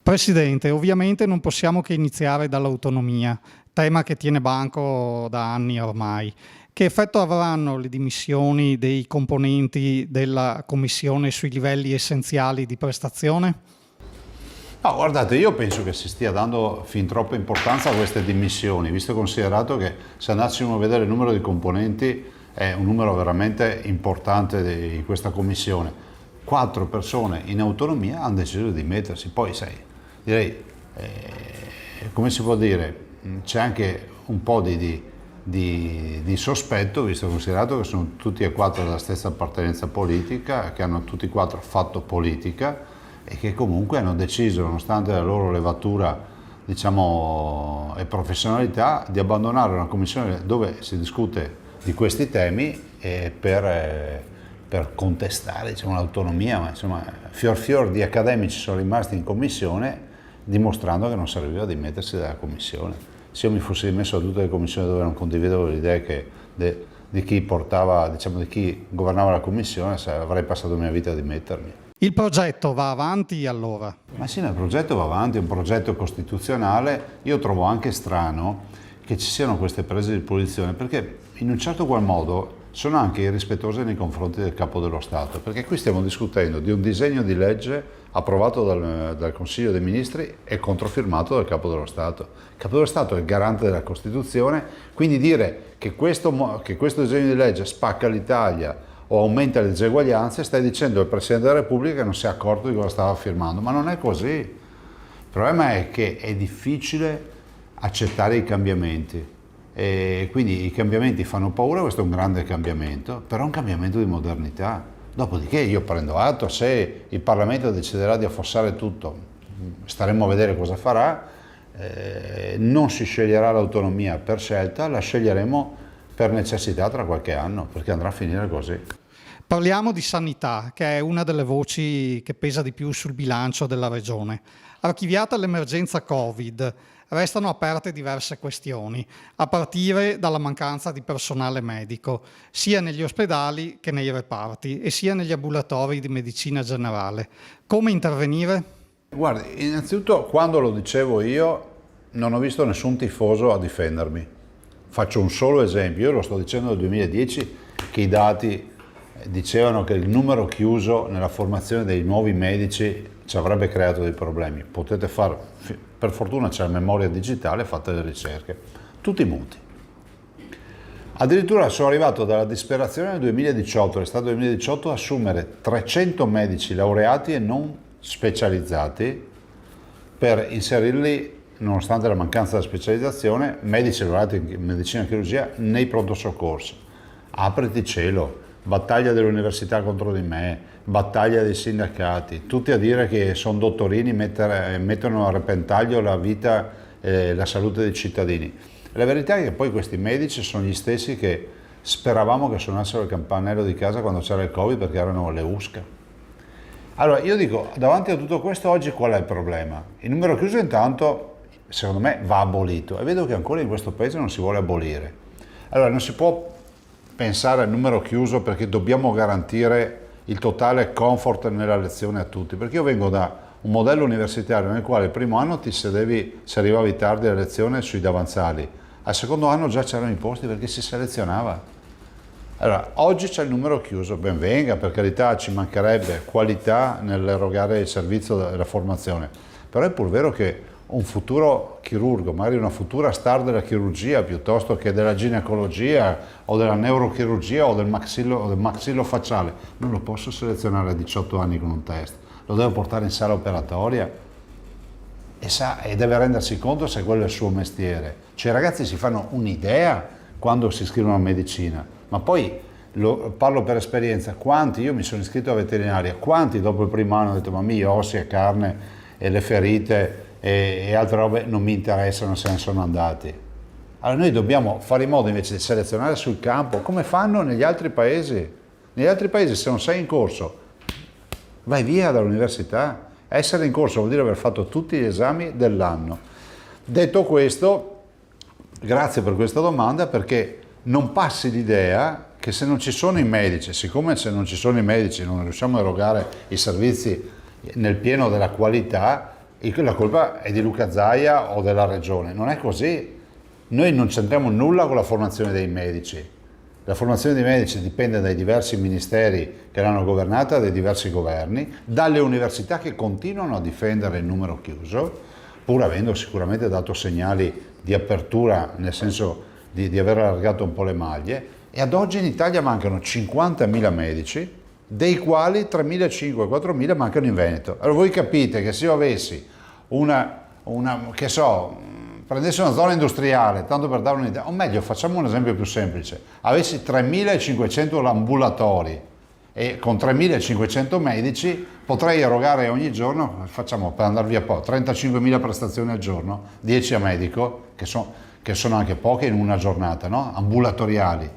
Presidente, ovviamente non possiamo che iniziare dall'autonomia, tema che tiene banco da anni ormai. Che effetto avranno le dimissioni dei componenti della Commissione sui livelli essenziali di prestazione? No, guardate, io penso che si stia dando fin troppa importanza a queste dimissioni, visto e considerato che se andassimo a vedere il numero di componenti è un numero veramente importante di questa commissione. 4 persone in autonomia hanno deciso di dimettersi, poi sai, direi, come si può dire, c'è anche un po' di sospetto, visto e considerato che sono tutti e 4 della stessa appartenenza politica, che hanno tutti e 4 fatto politica, e che comunque hanno deciso, nonostante la loro levatura, diciamo, e professionalità, di abbandonare una commissione dove si discute di questi temi per contestare, diciamo, l'autonomia, ma insomma fior di accademici sono rimasti in commissione dimostrando che non serviva dimettersi dalla commissione. Se io mi fossi dimesso da tutte le commissioni dove non condividevo le idee di chi portava, diciamo, di chi governava la commissione, avrei passato la mia vita a dimettermi. Il progetto va avanti allora? Ma sì, il progetto va avanti, è un progetto costituzionale. Io trovo anche strano che ci siano queste prese di posizione, perché in un certo qual modo sono anche irrispettose nei confronti del Capo dello Stato, perché qui stiamo discutendo di un disegno di legge approvato dal Consiglio dei Ministri e controfirmato dal Capo dello Stato. Il Capo dello Stato è il garante della Costituzione, quindi dire che questo disegno di legge spacca l'Italia o aumenta le diseguaglianze, stai dicendo al Presidente della Repubblica che non si è accorto di cosa stava firmando, ma non è così. Il problema è che è difficile accettare i cambiamenti e quindi i cambiamenti fanno paura. Questo è un grande cambiamento, però è un cambiamento di modernità. Dopodiché io prendo atto, se il Parlamento deciderà di affossare tutto, staremo a vedere cosa farà, non si sceglierà l'autonomia per scelta, la sceglieremo per necessità tra qualche anno, perché andrà a finire così. Parliamo di sanità, che è una delle voci che pesa di più sul bilancio della Regione. Archiviata l'emergenza Covid, restano aperte diverse questioni, a partire dalla mancanza di personale medico, sia negli ospedali che nei reparti e sia negli ambulatori di medicina generale. Come intervenire? Guardi, innanzitutto quando lo dicevo io non ho visto nessun tifoso a difendermi. Faccio un solo esempio, io lo sto dicendo nel 2010 che i dati dicevano che il numero chiuso nella formazione dei nuovi medici ci avrebbe creato dei problemi. Potete fare, per fortuna c'è la memoria digitale, fate le ricerche, tutti muti. Addirittura sono arrivato dalla disperazione nel 2018, l'estate 2018, a assumere 300 medici laureati e non specializzati per inserirli, nonostante la mancanza della specializzazione, medici laureati in medicina e chirurgia nei pronto soccorso. Apriti cielo, battaglia delle università contro di me, battaglia dei sindacati, tutti a dire che sono dottorini, mettono a repentaglio la vita e la salute dei cittadini. La verità è che poi questi medici sono gli stessi che speravamo che suonassero il campanello di casa quando c'era il Covid, perché erano le USCA. Allora io dico, davanti a tutto questo oggi qual è il problema? Il numero chiuso intanto secondo me va abolito e vedo che ancora in questo paese non si vuole abolire. Allora non si può pensare al numero chiuso perché dobbiamo garantire il totale comfort nella lezione a tutti, perché io vengo da un modello universitario nel quale il primo anno ti sedevi, se arrivavi tardi alla lezione, sui davanzali, al secondo anno già c'erano i posti perché si selezionava. Allora, oggi c'è il numero chiuso, ben venga, per carità, ci mancherebbe qualità nell'erogare il servizio della formazione, però è pur vero che un futuro chirurgo, magari una futura star della chirurgia piuttosto che della ginecologia o della neurochirurgia o del maxillofacciale, non lo posso selezionare a 18 anni con un test, lo devo portare in sala operatoria e deve rendersi conto se quello è il suo mestiere. Cioè i ragazzi si fanno un'idea quando si iscrivono a medicina, ma poi parlo per esperienza, quanti, io mi sono iscritto a veterinaria, quanti dopo il primo anno hanno detto ma io ossi e carne e le ferite e altre robe non mi interessano, se ne sono andati. Allora noi dobbiamo fare in modo invece di selezionare sul campo come fanno negli altri paesi. Negli altri paesi se non sei in corso vai via dall'università. Essere in corso vuol dire aver fatto tutti gli esami dell'anno. Detto questo, grazie per questa domanda, perché non passi l'idea che se non ci sono i medici, siccome se non ci sono i medici non riusciamo a erogare i servizi nel pieno della qualità, la colpa è di Luca Zaia o della regione. Non è così. Noi non c'entriamo nulla con la formazione dei medici. La formazione dei medici dipende dai diversi ministeri che l'hanno governata, dai diversi governi, dalle università che continuano a difendere il numero chiuso, pur avendo sicuramente dato segnali di apertura, nel senso di aver allargato un po' le maglie. E ad oggi in Italia mancano 50.000 medici, dei quali 3.500-4.000 mancano in Veneto. Allora voi capite che se io avessi prendessi una zona industriale, tanto per dare un'idea, o meglio, facciamo un esempio più semplice, avessi 3.500 ambulatori e con 3.500 medici potrei erogare ogni giorno, facciamo per andare via po', 35.000 prestazioni al giorno, 10 a medico, che sono anche poche in una giornata, no? Ambulatoriali.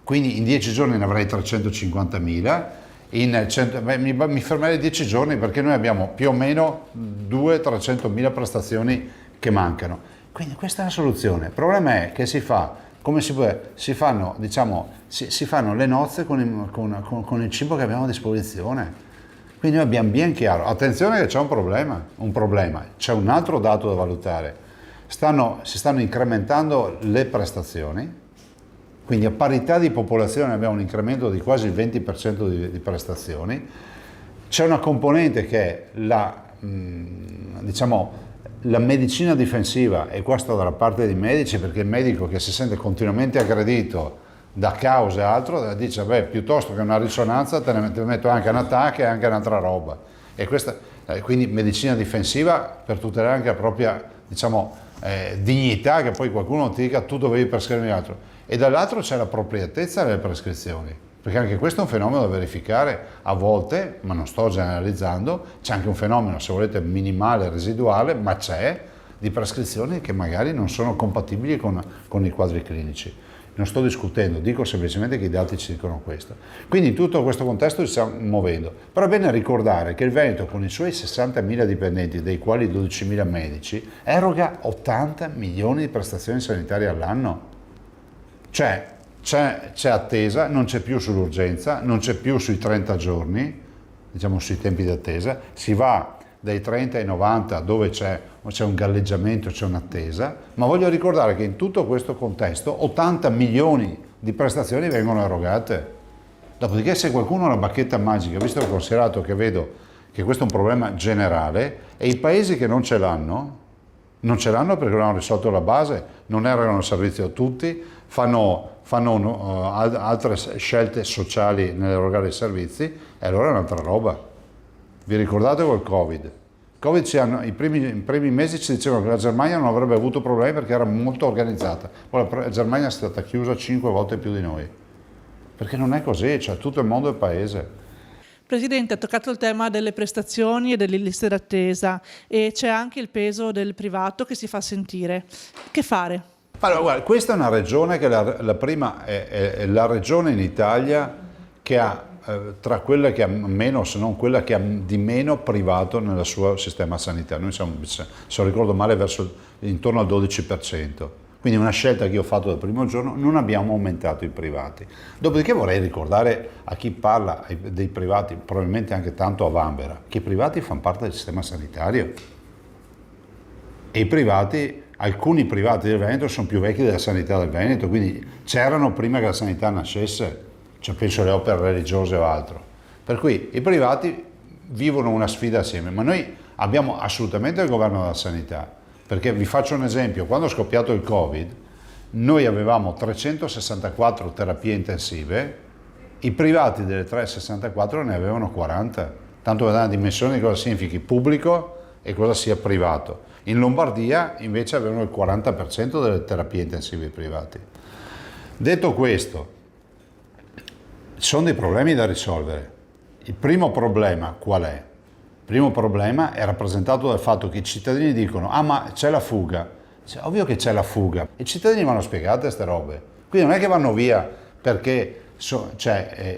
Quindi in 10 giorni ne avrei 350.000, mi fermerei 10 giorni perché noi abbiamo più o meno 200-300.000 prestazioni che mancano. Quindi questa è la soluzione. Il problema è che si fanno le nozze con il cibo che abbiamo a disposizione. Quindi noi abbiamo ben chiaro, attenzione che c'è un problema, c'è un altro dato da valutare. Si stanno incrementando le prestazioni, quindi a parità di popolazione abbiamo un incremento di quasi il 20% di prestazioni. C'è una componente che è la medicina difensiva, e qua sto dalla parte dei medici, perché il medico che si sente continuamente aggredito da cause e altro dice piuttosto che una risonanza te ne metto anche un attacco e anche un'altra roba, e questa quindi medicina difensiva per tutelare anche la propria dignità, che poi qualcuno ti dica tu dovevi prescrivere altro, e dall'altro c'è l'appropriatezza delle prescrizioni, perché anche questo è un fenomeno da verificare a volte, ma non sto generalizzando. C'è anche un fenomeno, se volete, minimale, residuale, ma c'è, di prescrizioni che magari non sono compatibili con i quadri clinici. Non sto discutendo, dico semplicemente che i dati ci dicono questo. Quindi in tutto questo contesto ci stiamo muovendo. Però è bene ricordare che il Veneto, con i suoi 60.000 dipendenti, dei quali 12.000 medici, eroga 80 milioni di prestazioni sanitarie all'anno. Cioè, c'è attesa, non c'è più sull'urgenza, non c'è più sui 30 giorni, sui tempi di attesa, si va dai 30 ai 90 dove c'è un galleggiamento, c'è un'attesa, ma voglio ricordare che in tutto questo contesto 80 milioni di prestazioni vengono erogate. Dopodiché, se qualcuno ha una bacchetta magica, visto che ho considerato che vedo che questo è un problema generale, e i paesi che non ce l'hanno perché non hanno risolto la base, non erogano il servizio a tutti, fanno altre scelte sociali nell'erogare i servizi, e allora è un'altra roba. Vi ricordate col Covid? I primi mesi ci dicevano che la Germania non avrebbe avuto problemi perché era molto organizzata, poi la Germania è stata chiusa 5 volte più di noi, perché non è così, tutto il mondo è paese. Presidente, ha toccato il tema delle prestazioni e delle liste d'attesa, e c'è anche il peso del privato che si fa sentire. Che fare? Allora, guarda, questa è una regione che la prima è la regione in Italia che ha tra quelle che ha meno, se non quella che ha di meno privato nel suo sistema sanitario. Noi siamo, se non ricordo male, intorno al 12%. Quindi una scelta che io ho fatto dal primo giorno, non abbiamo aumentato i privati. Dopodiché vorrei ricordare a chi parla dei privati, probabilmente anche tanto a vanvera, che i privati fanno parte del sistema sanitario. E alcuni privati del Veneto sono più vecchi della sanità del Veneto, quindi c'erano prima che la sanità nascesse, penso alle opere religiose o altro. Per cui i privati vivono una sfida assieme, ma noi abbiamo assolutamente il governo della sanità, perché vi faccio un esempio: quando è scoppiato il Covid, noi avevamo 364 terapie intensive, i privati delle 364 ne avevano 40, tanto per dare una dimensione di cosa significhi pubblico e cosa sia privato. In Lombardia invece avevano il 40% delle terapie intensive privati. Detto questo, ci sono dei problemi da risolvere. Il primo problema qual è? Il primo problema è rappresentato dal fatto che i cittadini dicono: ah, ma c'è la fuga. Ovvio che c'è la fuga. I cittadini vanno spiegate queste robe. Quindi non è che vanno via perché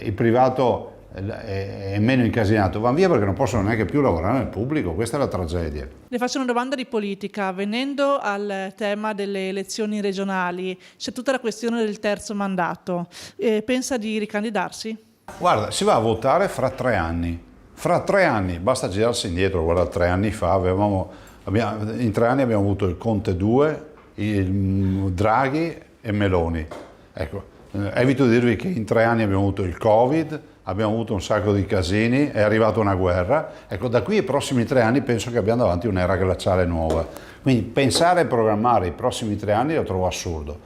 il privato è meno incasinato, vanno via perché non possono neanche più lavorare nel pubblico. Questa è la tragedia. Le faccio una domanda di politica. Venendo al tema delle elezioni regionali, c'è tutta la questione del terzo mandato. Pensa di ricandidarsi? Guarda, si va a votare fra 3 anni. Fra 3 anni, basta girarsi indietro. Guarda, 3 anni fa avevamo In 3 anni abbiamo avuto il Conte 2, il Draghi e Meloni. Ecco, evito di dirvi che in 3 anni abbiamo avuto il Covid, abbiamo avuto un sacco di casini, è arrivata una guerra. Ecco, da qui ai prossimi 3 anni penso che abbiamo davanti un'era glaciale nuova. Quindi pensare e programmare i prossimi 3 anni lo trovo assurdo.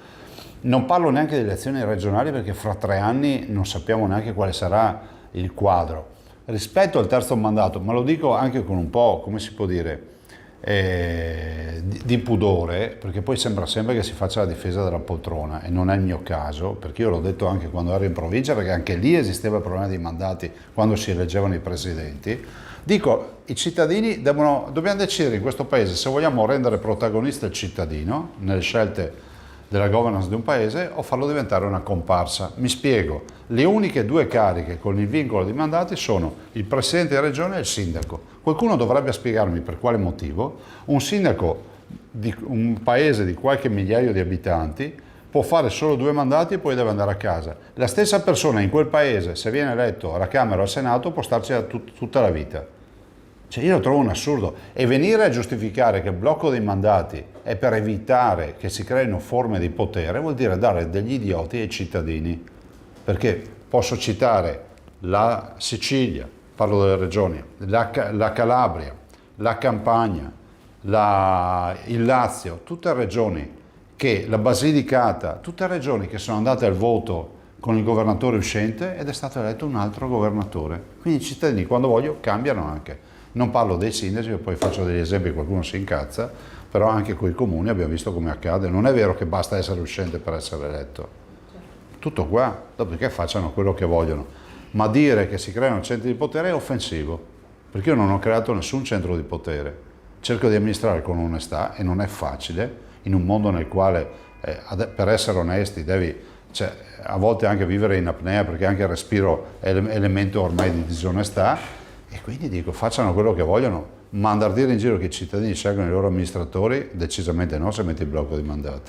Non parlo neanche delle elezioni regionali perché fra 3 anni non sappiamo neanche quale sarà il quadro. Rispetto al terzo mandato, ma lo dico anche con un po', come si può dire, di pudore, perché poi sembra sempre che si faccia la difesa della poltrona e non è il mio caso, perché io l'ho detto anche quando ero in provincia, perché anche lì esisteva il problema dei mandati quando si eleggevano i presidenti. Dico, i cittadini dobbiamo decidere in questo paese se vogliamo rendere protagonista il cittadino nelle scelte della governance di un paese o farlo diventare una comparsa. Mi spiego, le uniche 2 cariche con il vincolo di mandati sono il presidente di regione e il sindaco. Qualcuno dovrebbe spiegarmi per quale motivo un sindaco di un paese di qualche migliaio di abitanti può fare solo 2 mandati e poi deve andare a casa. La stessa persona in quel paese, se viene eletto alla Camera o al Senato, può starci tutta la vita. Cioè io lo trovo un assurdo, e venire a giustificare che il blocco dei mandati è per evitare che si creino forme di potere vuol dire dare degli idioti ai cittadini, perché posso citare la Sicilia, parlo delle regioni, la Calabria, la Campania, il Lazio, tutte regioni che la Basilicata, tutte regioni che sono andate al voto con il governatore uscente ed è stato eletto un altro governatore. Quindi i cittadini quando voglio cambiano anche. Non parlo dei sindaci, poi faccio degli esempi, qualcuno si incazza, però anche con i comuni abbiamo visto come accade. Non è vero che basta essere uscente per essere eletto. Tutto qua, dopodiché facciano quello che vogliono. Ma dire che si creano centri di potere è offensivo, perché io non ho creato nessun centro di potere. Cerco di amministrare con onestà e non è facile, in un mondo nel quale per essere onesti devi, a volte anche vivere in apnea, perché anche il respiro è elemento ormai di disonestà. E quindi dico, facciano quello che vogliono, ma andare a dire in giro che i cittadini scelgono i loro amministratori, decisamente no, se metti il blocco di mandati.